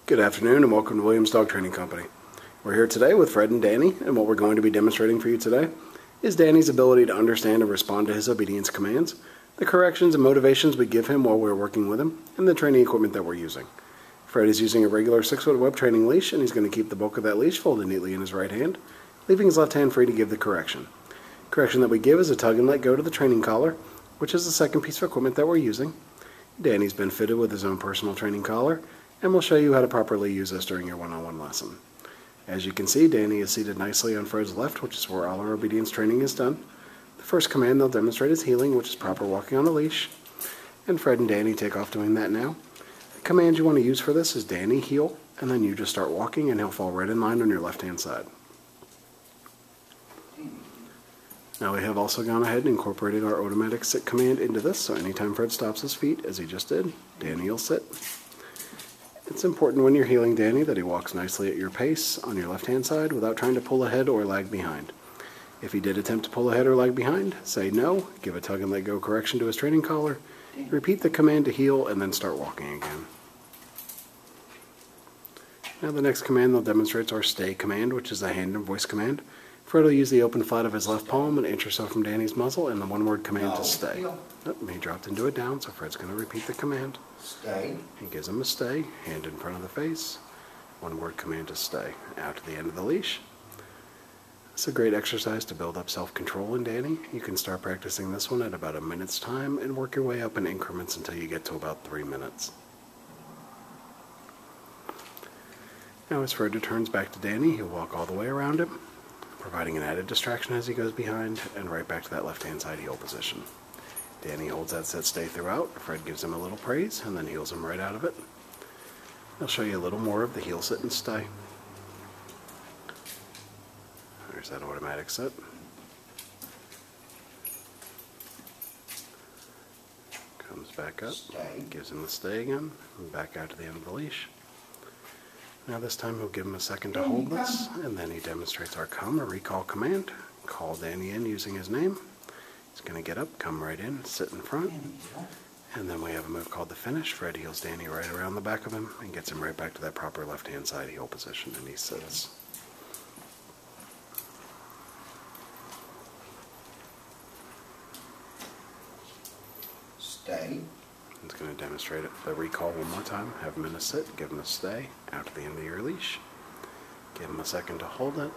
Good afternoon and welcome to Williams Dog Training Company. We're here today with Fred and Danny, and what we're going to be demonstrating for you today is Danny's ability to understand and respond to his obedience commands, the corrections and motivations we give him while we're working with him, and the training equipment that we're using. Fred is using a regular 6-foot web training leash, and he's going to keep the bulk of that leash folded neatly in his right hand, leaving his left hand free to give the correction. The correction that we give is a tug and let go to the training collar, which is the second piece of equipment that we're using. Danny's been fitted with his own personal training collar, and we'll show you how to properly use this during your one-on-one lesson. As you can see, Danny is seated nicely on Fred's left, which is where all our obedience training is done. The first command they'll demonstrate is heeling, which is proper walking on a leash. And Fred and Danny take off doing that now. The command you want to use for this is Danny heel, and then you just start walking and he'll fall right in line on your left-hand side. Now we have also gone ahead and incorporated our automatic sit command into this, so anytime Fred stops his feet, as he just did, Danny will sit. It's important when you're heeling Danny that he walks nicely at your pace on your left-hand side without trying to pull ahead or lag behind. If he did attempt to pull ahead or lag behind, say no, give a tug and let go correction to his training collar, repeat the command to heel, and then start walking again. Now the next command they'll demonstrate is our stay command, which is a hand and voice command. Fred will use the open flat of his left palm an inch or so from Danny's muzzle and the one-word command to stay. He dropped into it down, so Fred's going to repeat the command. Stay. He gives him a stay, hand in front of the face, one-word command to stay, out to the end of the leash. It's a great exercise to build up self-control in Danny. You can start practicing this one at about a minute's time and work your way up in increments until you get to about 3 minutes. Now as Fred returns back to Danny, he'll walk all the way around him, providing an added distraction as he goes behind, and right back to that left-hand side heel position. Danny holds that sit stay throughout. Fred gives him a little praise and then heels him right out of it. I'll show you a little more of the heel sit and stay. There's that automatic sit. Comes back up, gives him the stay again, and back out to the end of the leash. Now this time he'll give him a second to hold this, and then he demonstrates our come or recall command. Call Danny in using his name. He's going to get up, come right in, sit in front, and then we have a move called the finish. Fred heels Danny right around the back of him and gets him right back to that proper left-hand side heel position, and he sits. Stay. He's going to demonstrate it. The recall one more time. Have him in a sit, give him a stay, out to the end of your leash. Give him a second to hold it.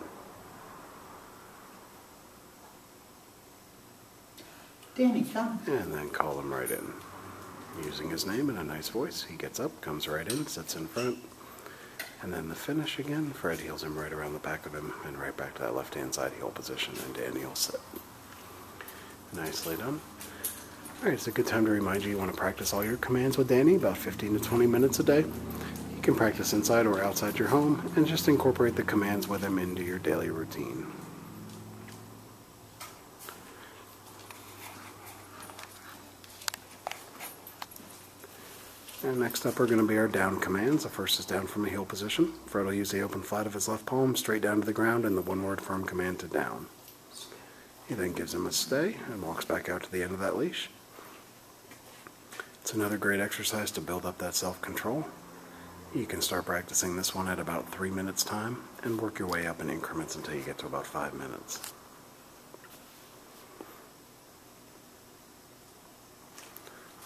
Danny, come. And then call him right in. Using his name in a nice voice, he gets up, comes right in, sits in front. And then the finish again, Fred heels him right around the back of him and right back to that left-hand side heel position, and Danny will sit. Nicely done. Alright, it's a good time to remind you want to practice all your commands with Danny, about 15 to 20 minutes a day. You can practice inside or outside your home and just incorporate the commands with him into your daily routine. And next up are going to be our down commands. The first is down from a heel position. Fred will use the open flat of his left palm straight down to the ground and the one-word firm command to down. He then gives him a stay and walks back out to the end of that leash. It's another great exercise to build up that self-control. You can start practicing this one at about 3 minutes time and work your way up in increments until you get to about 5 minutes.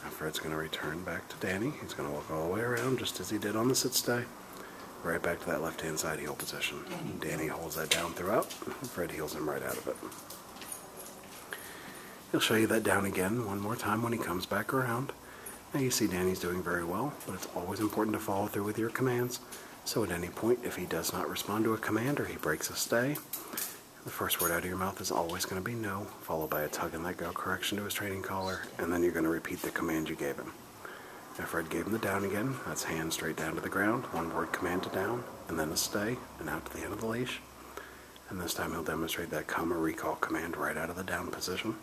Now Fred's going to return back to Danny. He's going to walk all the way around just as he did on the sit stay, right back to that left-hand side heel position. Danny holds that down throughout. Fred heels him right out of it. He'll show you that down again one more time when he comes back around. Now you see Danny's doing very well, but it's always important to follow through with your commands. So at any point, if he does not respond to a command or he breaks a stay, the first word out of your mouth is always going to be no, followed by a tug and let go correction to his training collar, and then you're going to repeat the command you gave him. Now Fred gave him the down again. That's hand straight down to the ground, one-word command to down, and then a stay, and out to the end of the leash. And this time he'll demonstrate that come or recall command right out of the down position.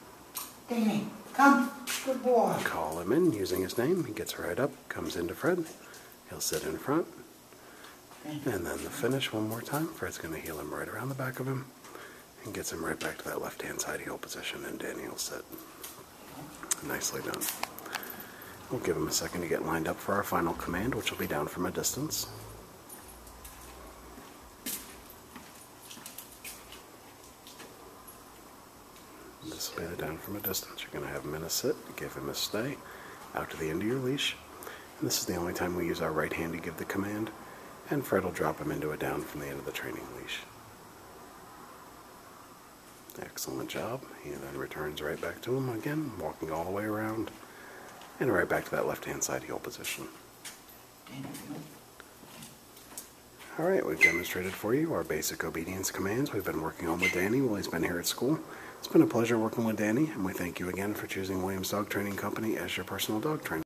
Danny, come. Good boy. Call him in using his name. He gets right up, comes into Fred. He'll sit in front. And then the finish one more time. Fred's going to heel him right around the back of him and gets him right back to that left-hand side heel position, and Danny will sit. Nicely done. We'll give him a second to get lined up for our final command, which will be down from a distance. This will be the down from a distance. You're going to have him in a sit, give him a stay, out to the end of your leash. And this is the only time we use our right hand to give the command. And Fred will drop him into a down from the end of the training leash. Excellent job. He then returns right back to him again, walking all the way around, and right back to that left-hand side heel position. Danny, All right, we've demonstrated for you our basic obedience commands we've been working on with Danny while he's been here at school. It's been a pleasure working with Danny, and we thank you again for choosing Williams Dog Training Company as your personal dog trainer.